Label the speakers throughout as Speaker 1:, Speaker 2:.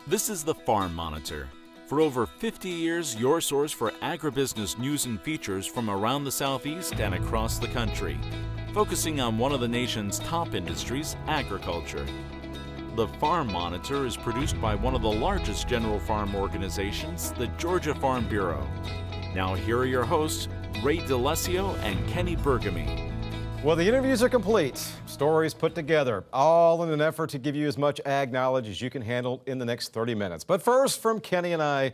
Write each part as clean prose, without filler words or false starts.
Speaker 1: This is the Farm Monitor. For over 50 years, your source for agribusiness news and features from around the Southeast and across the country, focusing on one of the nation's top industries, agriculture. The Farm Monitor is produced by one of the largest general farm organizations, the Georgia Farm Bureau. Now here are your hosts, Ray DeLesio and Kenny Bergamy.
Speaker 2: Well, the interviews are complete, stories put together, all in an effort to give you as much ag knowledge as you can handle in the next 30 minutes. But first, from Kenny and I,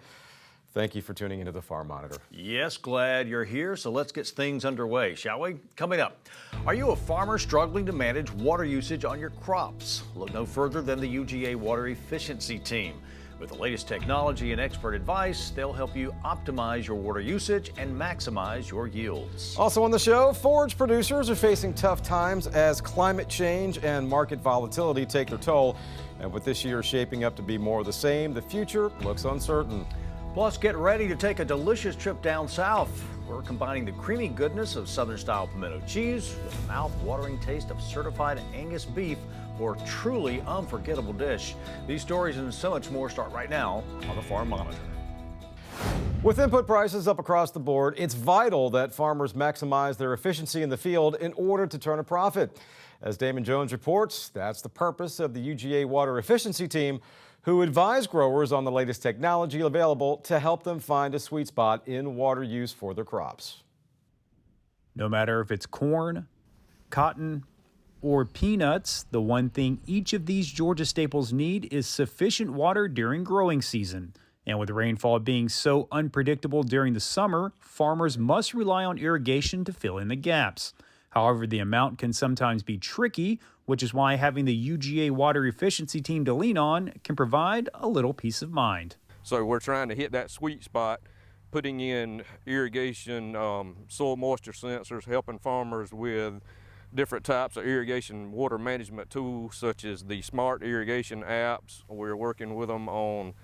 Speaker 2: thank you for tuning into the Farm Monitor.
Speaker 3: Yes, glad you're here, so let's get things underway, shall we? Coming up, are you a farmer struggling to manage water usage on your crops? Look no further than the UGA Water Efficiency Team. With the latest technology and expert advice, they'll help you optimize your water usage and maximize your yields.
Speaker 2: Also on the show, forage producers are facing tough times as climate change and market volatility take their toll. And with this year shaping up to be more of the same, the future looks uncertain.
Speaker 3: Plus, get ready to take a delicious trip down south. We're combining the creamy goodness of Southern-style pimento cheese with the mouth-watering taste of certified Angus beef for a truly unforgettable dish. These stories and so much more start right now on the Farm Monitor.
Speaker 2: With input prices up across the board, it's vital that farmers maximize their efficiency in the field in order to turn a profit. As Damon Jones reports, that's the purpose of the UGA Water Efficiency Team, who advise growers on the latest technology available to help them find a sweet spot in water use for their crops.
Speaker 4: No matter if it's corn, cotton, or peanuts, the one thing each of these Georgia staples need is sufficient water during growing season. And with rainfall being so unpredictable during the summer, farmers must rely on irrigation to fill in the gaps. However, the amount can sometimes be tricky, which is why having the UGA Water Efficiency Team to lean on can provide a little peace of mind.
Speaker 5: So we're trying to hit that sweet spot, putting in irrigation, soil moisture sensors, helping farmers with different types of irrigation water management tools, such as the smart irrigation apps. We're working with them on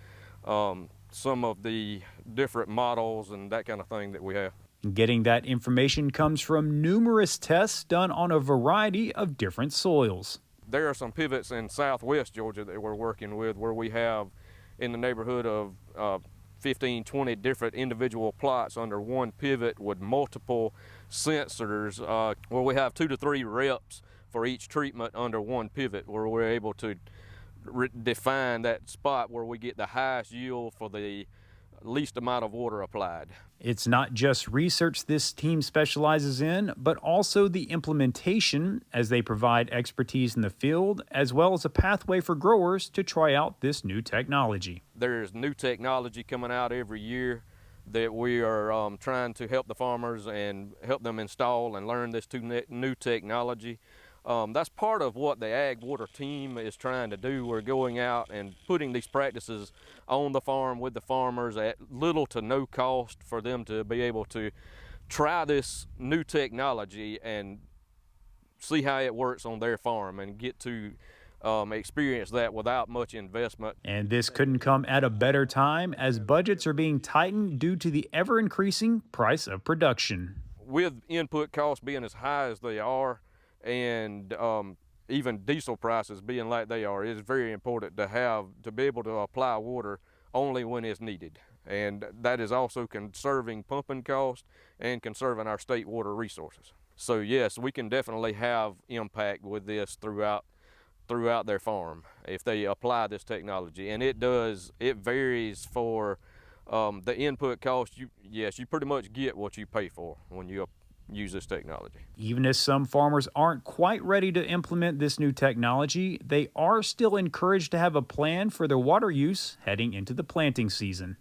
Speaker 5: some of the different models and that kind of thing that we have.
Speaker 4: Getting that information comes from numerous tests done on a variety of different soils.
Speaker 5: There are some pivots in southwest Georgia that we're working with where we have in the neighborhood of 15, 20 different individual plots under one pivot with multiple sensors, where we have 2 to 3 reps for each treatment under one pivot, where we're able to define that spot where we get the highest yield for the least amount of water applied.
Speaker 4: It's not just research this team specializes in, but also the implementation, as they provide expertise in the field, as well as a pathway for growers to try out this new technology.
Speaker 5: There's new technology coming out every year that we are trying to help the farmers and help them install and learn this new technology. That's part of what the Ag Water team is trying to do. We're going out and putting these practices on the farm with the farmers at little to no cost for them to be able to try this new technology and see how it works on their farm and get to experience that without much investment.
Speaker 4: And this couldn't come at a better time as budgets are being tightened due to the ever-increasing price of production.
Speaker 5: With input costs being as high as they are, and even diesel prices being like they are, it's very important to be able to apply water only when it's needed. And that is also conserving pumping costs and conserving our state water resources. So yes, we can definitely have impact with this throughout their farm if they apply this technology. And it varies for the input cost. You pretty much get what you pay for when you use this technology.
Speaker 4: Even as some farmers aren't quite ready to implement this new technology, they are still encouraged to have a plan for their water use heading into the planting season.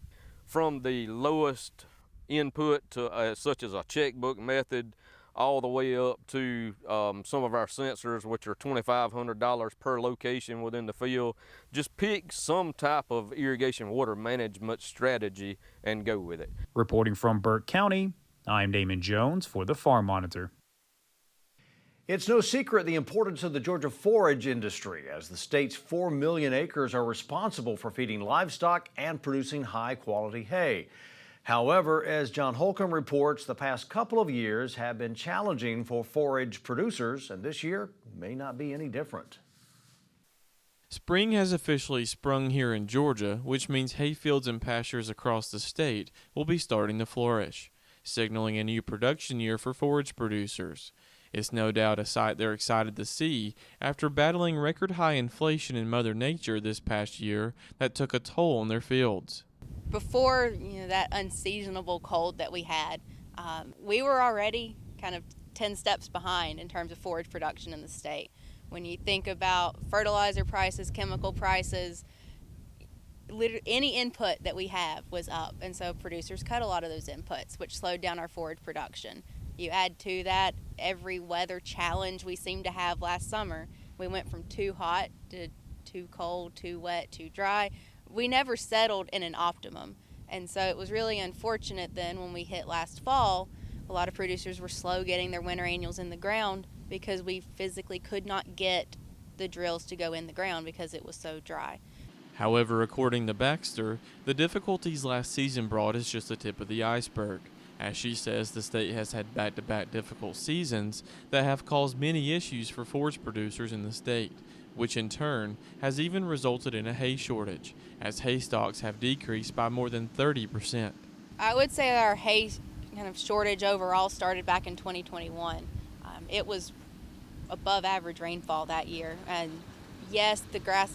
Speaker 5: From the lowest input to such as a checkbook method, all the way up to some of our sensors, which are $2,500 per location within the field. Just pick some type of irrigation water management strategy and go with it.
Speaker 4: Reporting from Burke County, I'm Damon Jones for the Farm Monitor.
Speaker 3: It's no secret the importance of the Georgia forage industry, as the state's 4 million acres are responsible for feeding livestock and producing high-quality hay. However, as John Holcomb reports, the past couple of years have been challenging for forage producers, and this year may not be any different.
Speaker 6: Spring has officially sprung here in Georgia, which means hayfields and pastures across the state will be starting to flourish, signaling a new production year for forage producers. It's no doubt a sight they're excited to see after battling record-high inflation in Mother Nature this past year that took a toll on their fields.
Speaker 7: Before that unseasonable cold that we had, we were already kind of 10 steps behind in terms of forage production in the state. When you think about fertilizer prices, chemical prices, any input that we have was up, and so producers cut a lot of those inputs, which slowed down our forage production. You add to that every weather challenge we seemed to have last summer. We went from too hot to too cold, too wet, too dry. We never settled in an optimum, and so it was really unfortunate then when we hit last fall. A lot of producers were slow getting their winter annuals in the ground because we physically could not get the drills to go in the ground because it was so dry.
Speaker 6: However, according to Baxter, the difficulties last season brought is just the tip of the iceberg. As she says, the state has had back-to-back difficult seasons that have caused many issues for forage producers in the state, which in turn has even resulted in a hay shortage, as hay stocks have decreased by more than 30%.
Speaker 7: I would say our hay kind of shortage overall started back in 2021. It was above average rainfall that year, and yes, the grass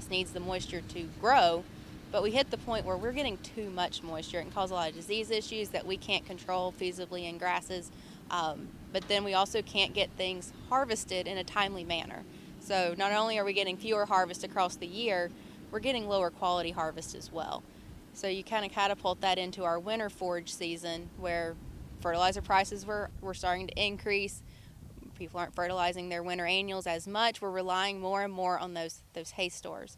Speaker 7: needs the moisture to grow, but we hit the point where we're getting too much moisture. It can cause a lot of disease issues that we can't control feasibly in grasses, but then we also can't get things harvested in a timely manner. So not only are we getting fewer harvests across the year, we're getting lower quality harvest as well. So you kind of catapult that into our winter forage season where fertilizer prices were starting to increase. People aren't fertilizing their winter annuals as much. We're relying more and more on those hay stores.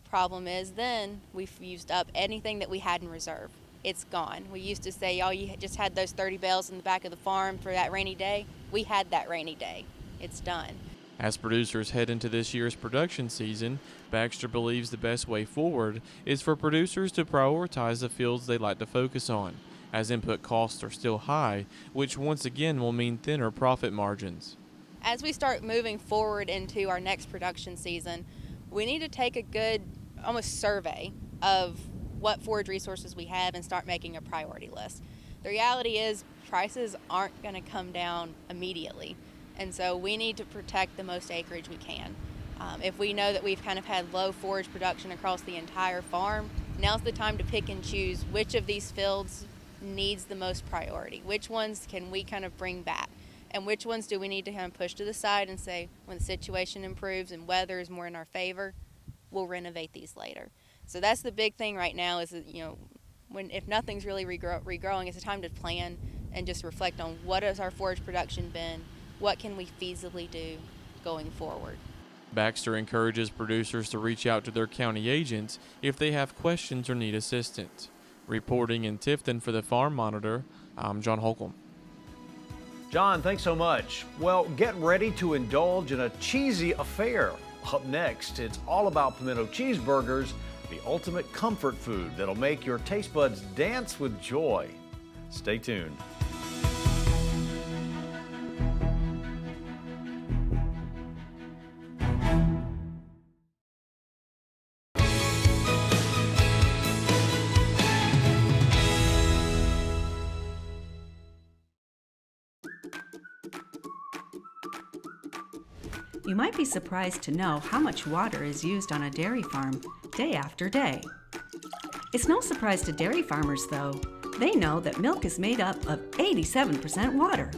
Speaker 7: Problem is then we've used up anything that we had in reserve. It's gone. We used to say, oh, you just had those 30 bales in the back of the farm for that rainy day. We had that rainy day. It's done.
Speaker 6: As producers head into this year's production season, Baxter believes the best way forward is for producers to prioritize the fields they like to focus on, as input costs are still high, which once again will mean thinner profit margins.
Speaker 7: As we start moving forward into our next production season, we need to take a good almost survey of what forage resources we have and start making a priority list. The reality is prices aren't going to come down immediately, and so we need to protect the most acreage we can. If we know that we've kind of had low forage production across the entire farm, now's the time to pick and choose which of these fields needs the most priority. Which ones can we kind of bring back? And which ones do we need to kind of push to the side and say, when the situation improves and weather is more in our favor, we'll renovate these later. So that's the big thing right now is, if nothing's really regrowing, it's a time to plan and just reflect on what has our forage production been, what can we feasibly do going forward.
Speaker 6: Baxter encourages producers to reach out to their county agents if they have questions or need assistance. Reporting in Tifton for the Farm Monitor, I'm John Holcomb.
Speaker 3: John, thanks so much. Well, get ready to indulge in a cheesy affair. Up next, it's all about pimento cheeseburgers, the ultimate comfort food that'll make your taste buds dance with joy. Stay tuned.
Speaker 8: You might be surprised to know how much water is used on a dairy farm day after day. It's no surprise to dairy farmers, though. They know that milk is made up of 87% water.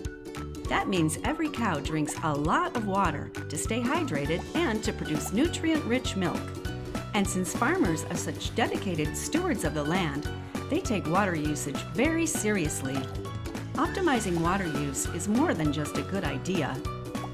Speaker 8: That means every cow drinks a lot of water to stay hydrated and to produce nutrient-rich milk. And since farmers are such dedicated stewards of the land, they take water usage very seriously. Optimizing water use is more than just a good idea.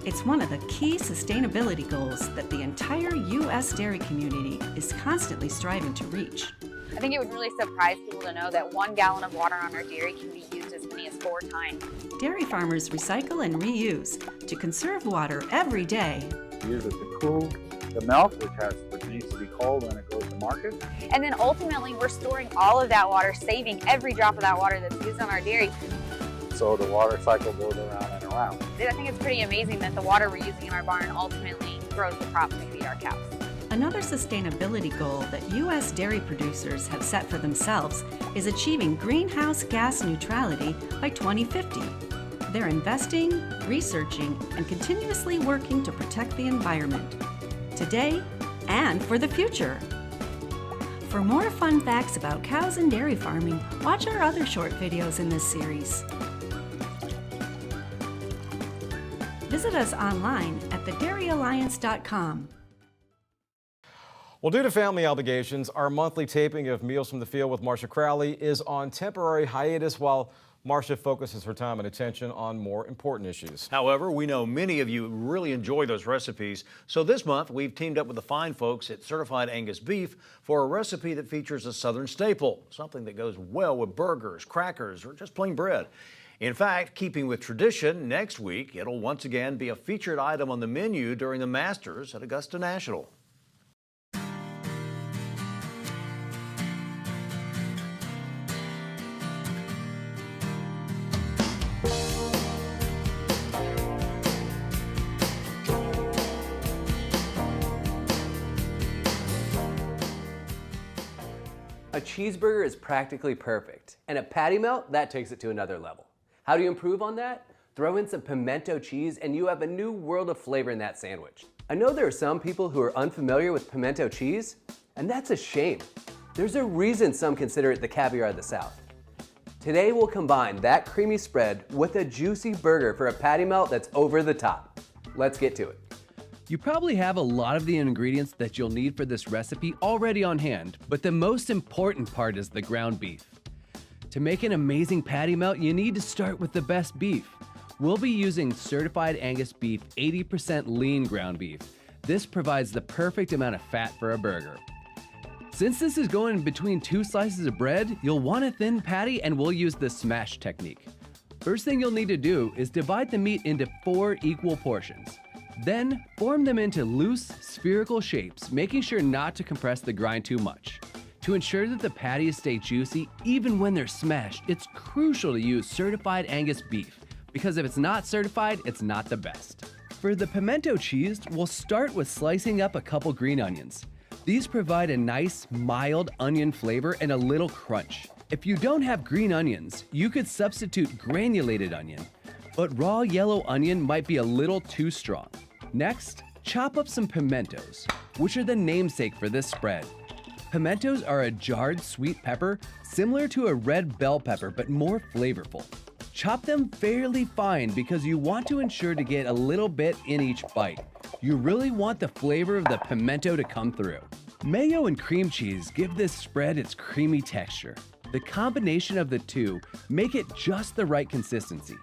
Speaker 8: It's one of the key sustainability goals that the entire U.S. dairy community is constantly striving to reach.
Speaker 9: I think it would really surprise people to know that 1 gallon of water on our dairy can be used as many as 4 times.
Speaker 8: Dairy farmers recycle and reuse to conserve water every day.
Speaker 10: We use it to cool the milk, which needs to be cold when it goes to market.
Speaker 9: And then ultimately, we're storing all of that water, saving every drop of that water that's used on our dairy.
Speaker 10: So the water cycle goes around and around.
Speaker 9: I think it's pretty amazing that the water we're using in our barn ultimately grows the crops we feed our cows.
Speaker 8: Another sustainability goal that U.S. dairy producers have set for themselves is achieving greenhouse gas neutrality by 2050. They're investing, researching, and continuously working to protect the environment, today and for the future. For more fun facts about cows and dairy farming, watch our other short videos in this series. Visit us online at thedairyalliance.com.
Speaker 2: Well, due to family obligations, our monthly taping of Meals from the Field with Marcia Crowley is on temporary hiatus while Marcia focuses her time and attention on more important issues.
Speaker 3: However, we know many of you really enjoy those recipes, so this month we've teamed up with the fine folks at Certified Angus Beef for a recipe that features a Southern staple, something that goes well with burgers, crackers, or just plain bread. In fact, keeping with tradition, next week it'll once again be a featured item on the menu during the Masters at Augusta National.
Speaker 11: A cheeseburger is practically perfect, and a patty melt, that takes it to another level. How do you improve on that? Throw in some pimento cheese and you have a new world of flavor in that sandwich. I know there are some people who are unfamiliar with pimento cheese, and that's a shame. There's a reason some consider it the caviar of the South. Today we'll combine that creamy spread with a juicy burger for a patty melt that's over the top. Let's get to it.
Speaker 12: You probably have a lot of the ingredients that you'll need for this recipe already on hand, but the most important part is the ground beef. To make an amazing patty melt, you need to start with the best beef. We'll be using Certified Angus Beef 80% lean ground beef. This provides the perfect amount of fat for a burger. Since this is going between 2 slices of bread, you'll want a thin patty and we'll use the smash technique. First thing you'll need to do is divide the meat into 4 equal portions. Then, form them into loose, spherical shapes, making sure not to compress the grind too much. To ensure that the patties stay juicy even when they're smashed, it's crucial to use Certified Angus Beef, because if it's not certified, it's not the best. For the pimento cheese, we'll start with slicing up a couple green onions. These provide a nice, mild onion flavor and a little crunch. If you don't have green onions, you could substitute granulated onion, but raw yellow onion might be a little too strong. Next, chop up some pimentos, which are the namesake for this spread. Pimentos are a jarred sweet pepper similar to a red bell pepper but more flavorful. Chop them fairly fine because you want to ensure to get a little bit in each bite. You really want the flavor of the pimento to come through. Mayo and cream cheese give this spread its creamy texture. The combination of the two make it just the right consistency.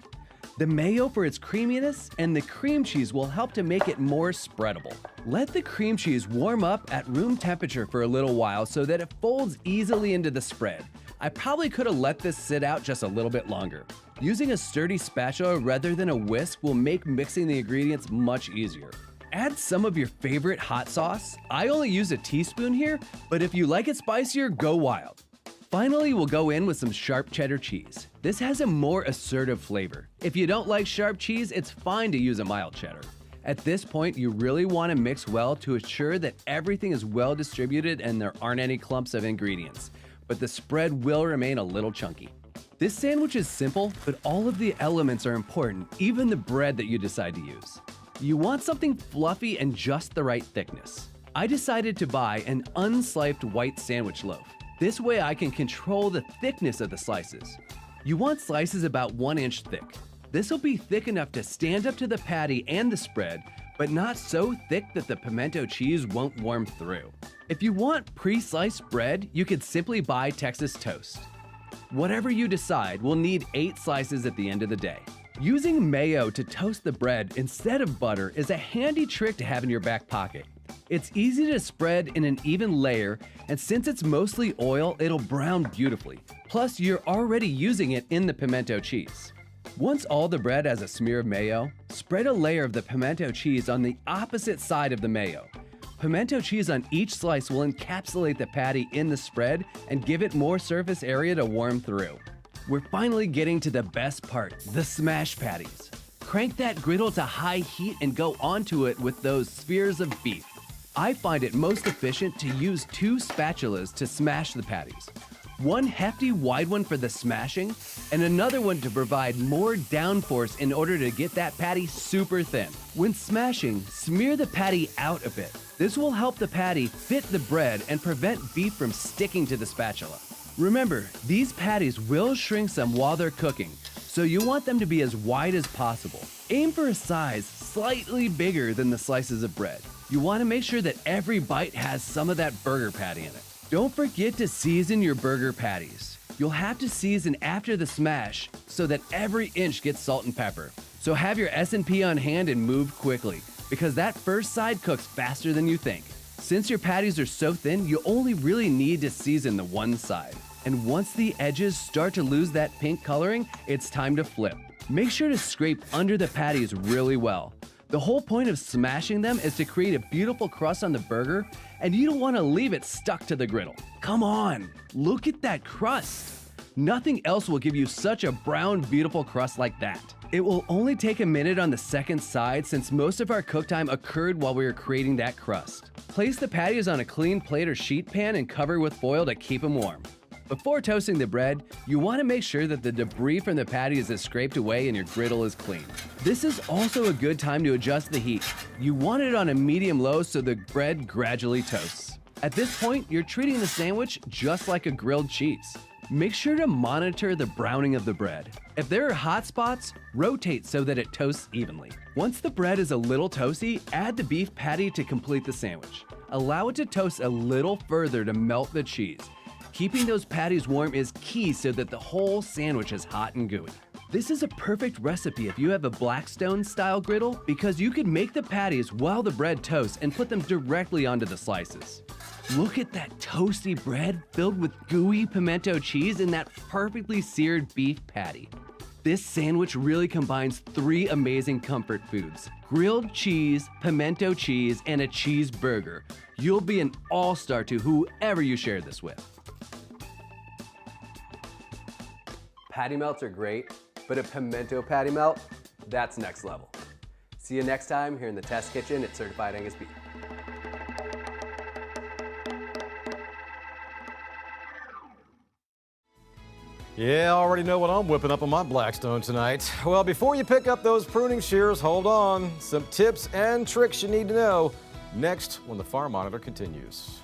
Speaker 12: The mayo for its creaminess and the cream cheese will help to make it more spreadable. Let the cream cheese warm up at room temperature for a little while so that it folds easily into the spread. I probably could have let this sit out just a little bit longer. Using a sturdy spatula rather than a whisk will make mixing the ingredients much easier. Add some of your favorite hot sauce. I only use a teaspoon here, but if you like it spicier, go wild. Finally, we'll go in with some sharp cheddar cheese. This has a more assertive flavor. If you don't like sharp cheese, it's fine to use a mild cheddar. At this point, you really want to mix well to ensure that everything is well distributed and there aren't any clumps of ingredients, but the spread will remain a little chunky. This sandwich is simple, but all of the elements are important, even the bread that you decide to use. You want something fluffy and just the right thickness. I decided to buy an unsliced white sandwich loaf. This way I can control the thickness of the slices. You want slices about 1 inch thick. This will be thick enough to stand up to the patty and the spread, but not so thick that the pimento cheese won't warm through. If you want pre-sliced bread, you could simply buy Texas toast. Whatever you decide, we'll need 8 slices at the end of the day. Using mayo to toast the bread instead of butter is a handy trick to have in your back pocket. It's easy to spread in an even layer, and since it's mostly oil, it'll brown beautifully. Plus, you're already using it in the pimento cheese. Once all the bread has a smear of mayo, spread a layer of the pimento cheese on the opposite side of the mayo. Pimento cheese on each slice will encapsulate the patty in the spread and give it more surface area to warm through. We're finally getting to the best part, the smash patties. Crank that griddle to high heat and go onto it with those spheres of beef. I find it most efficient to use 2 spatulas to smash the patties. One hefty wide one for the smashing, and another one to provide more downforce in order to get that patty super thin. When smashing, smear the patty out a bit. This will help the patty fit the bread and prevent beef from sticking to the spatula. Remember, these patties will shrink some while they're cooking, so you want them to be as wide as possible. Aim for a size slightly bigger than the slices of bread. You want to make sure that every bite has some of that burger patty in it. Don't forget to season your burger patties. You'll have to season after the smash so that every inch gets salt and pepper. So have your S&P on hand and move quickly, because that first side cooks faster than you think. Since your patties are so thin, you only really need to season the one side. And once the edges start to lose that pink coloring, it's time to flip. Make sure to scrape under the patties really well. The whole point of smashing them is to create a beautiful crust on the burger, and you don't want to leave it stuck to the griddle. Come on, look at that crust. Nothing else will give you such a brown, beautiful crust like that. It will only take a minute on the second side since most of our cook time occurred while we were creating that crust. Place the patties on a clean plate or sheet pan and cover with foil to keep them warm. Before toasting the bread, you want to make sure that the debris from the patties is scraped away and your griddle is clean. This is also a good time to adjust the heat. You want it on a medium-low so the bread gradually toasts. At this point, you're treating the sandwich just like a grilled cheese. Make sure to monitor the browning of the bread. If there are hot spots, rotate so that it toasts evenly. Once the bread is a little toasty, add the beef patty to complete the sandwich. Allow it to toast a little further to melt the cheese. Keeping those patties warm is key so that the whole sandwich is hot and gooey. This is a perfect recipe if you have a Blackstone style griddle because you can make the patties while the bread toasts and put them directly onto the slices. Look at that toasty bread filled with gooey pimento cheese and that perfectly seared beef patty. This sandwich really combines 3 amazing comfort foods: grilled cheese, pimento cheese, and a cheeseburger. You'll be an all-star to whoever you share this with.
Speaker 11: Patty melts are great, but a pimento patty melt, that's next level. See you next time here in the test kitchen at Certified Angus Beef.
Speaker 2: Yeah, I already know what I'm whipping up on my Blackstone tonight. Well, before you pick up those pruning shears, hold on. Some tips and tricks you need to know next when the Farm Monitor continues.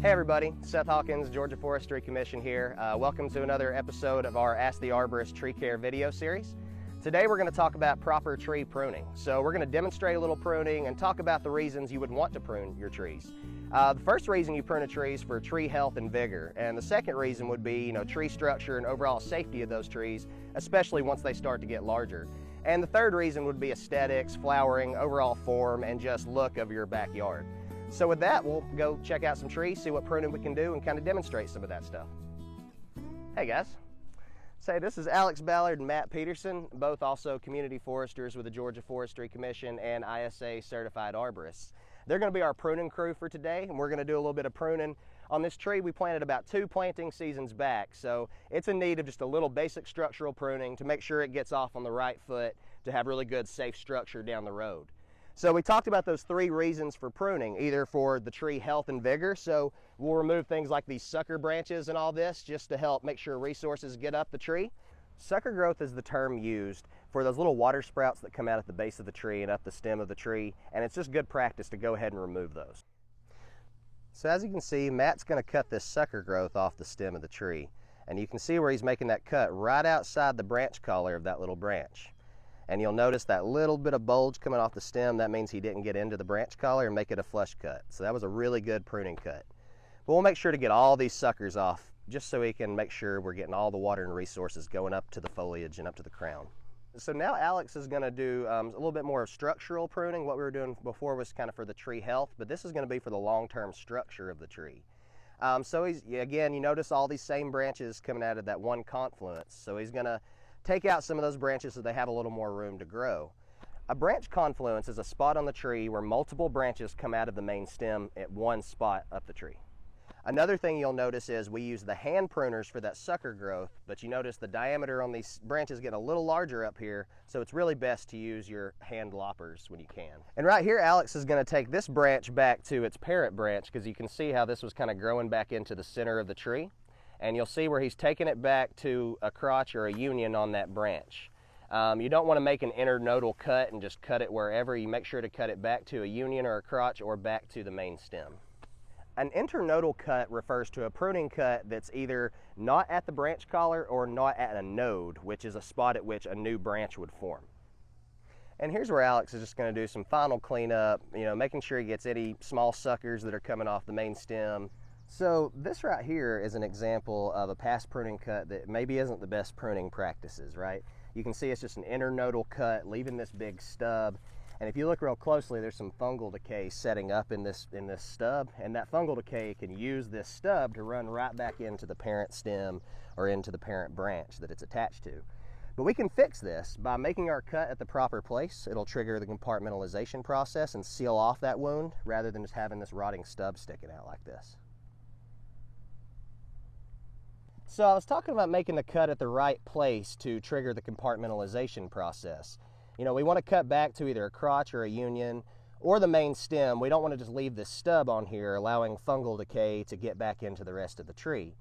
Speaker 13: Hey everybody, Seth Hawkins, Georgia Forestry Commission here. Welcome to another episode of our Ask the Arborist Tree Care video series. Today we're going to talk about proper tree pruning. So we're going to demonstrate a little pruning and talk about the reasons you would want to prune your trees. The first reason you prune a tree is for tree health and vigor, and the second reason would be, tree structure and overall safety of those trees, especially once they start to get larger. And the third reason would be aesthetics, flowering, overall form, and just look of your backyard. So with that, we'll go check out some trees, see what pruning we can do, and kind of demonstrate some of that stuff. Hey guys. Say, this is Alex Ballard and Matt Peterson, both also community foresters with the Georgia Forestry Commission and ISA certified arborists. They're going to be our pruning crew for today, and we're going to do a little bit of pruning on this tree we planted about 2 planting seasons back. So it's in need of just a little basic structural pruning to make sure it gets off on the right foot to have really good, safe structure down the road. So we talked about those 3 reasons for pruning, either for the tree health and vigor. So we'll remove things like these sucker branches and all this just to help make sure resources get up the tree. Sucker growth is the term used for those little water sprouts that come out at the base of the tree and up the stem of the tree, and it's just good practice to go ahead and remove those. So as you can see, Matt's going to cut this sucker growth off the stem of the tree, and you can see where he's making that cut right outside the branch collar of that little branch. And you'll notice that little bit of bulge coming off the stem. That means he didn't get into the branch collar and make it a flush cut. So that was a really good pruning cut. But we'll make sure to get all these suckers off just so we can make sure we're getting all the water and resources going up to the foliage and up to the crown. So now Alex is going to do a little bit more of structural pruning. What we were doing before was kind of for the tree health, but this is going to be for the long-term structure of the tree. So again, you notice all these same branches coming out of that one confluence. So he's going to take out some of those branches so they have a little more room to grow. A branch confluence is a spot on the tree where multiple branches come out of the main stem at one spot up the tree. Another thing you'll notice is we use the hand pruners for that sucker growth, but you notice the diameter on these branches getting a little larger up here, so it's really best to use your hand loppers when you can. And right here, Alex is going to take this branch back to its parent branch, because you can see how this was kind of growing back into the center of the tree. And you'll see where he's taking it back to a crotch or a union on that branch. You don't want to make an internodal cut and just cut it wherever. You make sure to cut it back to a union or a crotch or back to the main stem. An internodal cut refers to a pruning cut that's either not at the branch collar or not at a node, which is a spot at which a new branch would form. And here's where Alex is just going to do some final cleanup, making sure he gets any small suckers that are coming off the main stem. So this right here is an example of a past pruning cut that maybe isn't the best pruning practices, right? You can see it's just an internodal cut, leaving this big stub. And if you look real closely, there's some fungal decay setting up in this stub, and that fungal decay can use this stub to run right back into the parent stem or into the parent branch that it's attached to. But we can fix this by making our cut at the proper place. It'll trigger the compartmentalization process and seal off that wound rather than just having this rotting stub sticking out like this. So I was talking about making the cut at the right place to trigger the compartmentalization process. We want to cut back to either a crotch or a union or the main stem. We don't want to just leave this stub on here, allowing fungal decay to get back into the rest of the tree.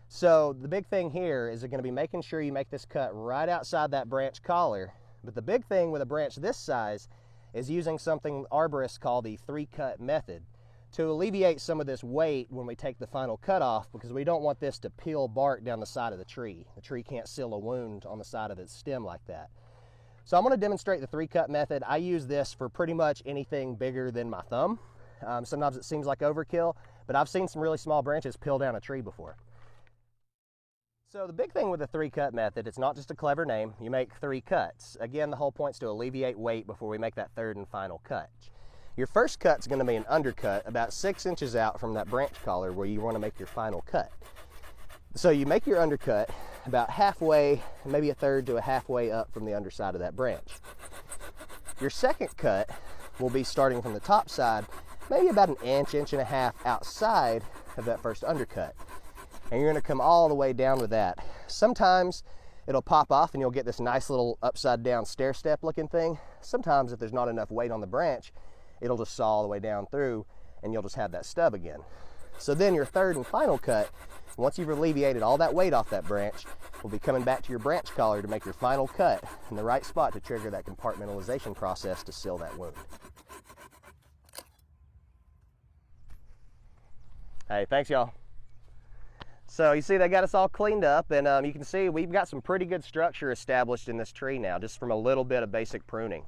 Speaker 13: So the big thing here is going to be making sure you make this cut right outside that branch collar. But the big thing with a branch this size is using something arborists call the 3-cut method to alleviate some of this weight when we take the final cut off, because we don't want this to peel bark down the side of the tree. The tree can't seal a wound on the side of its stem like that. So I'm going to demonstrate the 3-cut method. I use this for pretty much anything bigger than my thumb. Sometimes it seems like overkill, but I've seen some really small branches peel down a tree before. So the big thing with the 3-cut method, it's not just a clever name. You make 3 cuts. Again, the whole point is to alleviate weight before we make that third and final cut. Your first cut is going to be an undercut about 6 inches out from that branch collar where you want to make your final cut. So you make your undercut about halfway, maybe a third to a halfway up from the underside of that branch. Your second cut will be starting from the top side, maybe about an inch, inch and a half outside of that first undercut. And you're going to come all the way down with that. Sometimes it'll pop off and you'll get this nice little upside down stair step looking thing. Sometimes if there's not enough weight on the branch, it'll just saw all the way down through and you'll just have that stub again. So then your third and final cut, once you've alleviated all that weight off that branch, will be coming back to your branch collar to make your final cut in the right spot to trigger that compartmentalization process to seal that wound. Hey, thanks y'all. So you see they got us all cleaned up, and you can see we've got some pretty good structure established in this tree now, just from a little bit of basic pruning.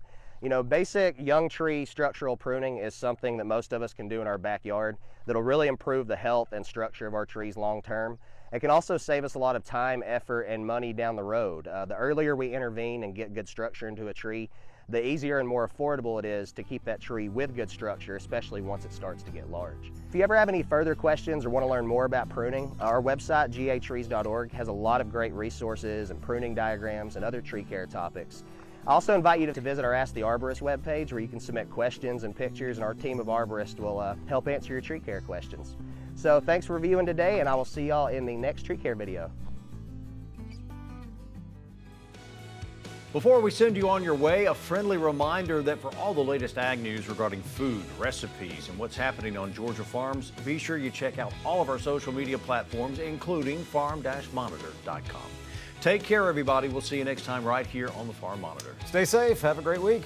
Speaker 13: Basic young tree structural pruning is something that most of us can do in our backyard that'll really improve the health and structure of our trees long term. It can also save us a lot of time, effort, and money down the road. The earlier we intervene and get good structure into a tree, the easier and more affordable it is to keep that tree with good structure, especially once it starts to get large. If you ever have any further questions or want to learn more about pruning, our website, gatrees.org, has a lot of great resources and pruning diagrams and other tree care topics. I also invite you to visit our Ask the Arborist webpage, where you can submit questions and pictures, and our team of arborists will help answer your tree care questions. So thanks for reviewing today, and I will see y'all in the next tree care video.
Speaker 3: Before we send you on your way, a friendly reminder that for all the latest ag news regarding food, recipes, and what's happening on Georgia farms, be sure you check out all of our social media platforms, including farm-monitor.com. Take care, everybody. We'll see you next time right here on the Farm Monitor.
Speaker 2: Stay safe. Have a great week.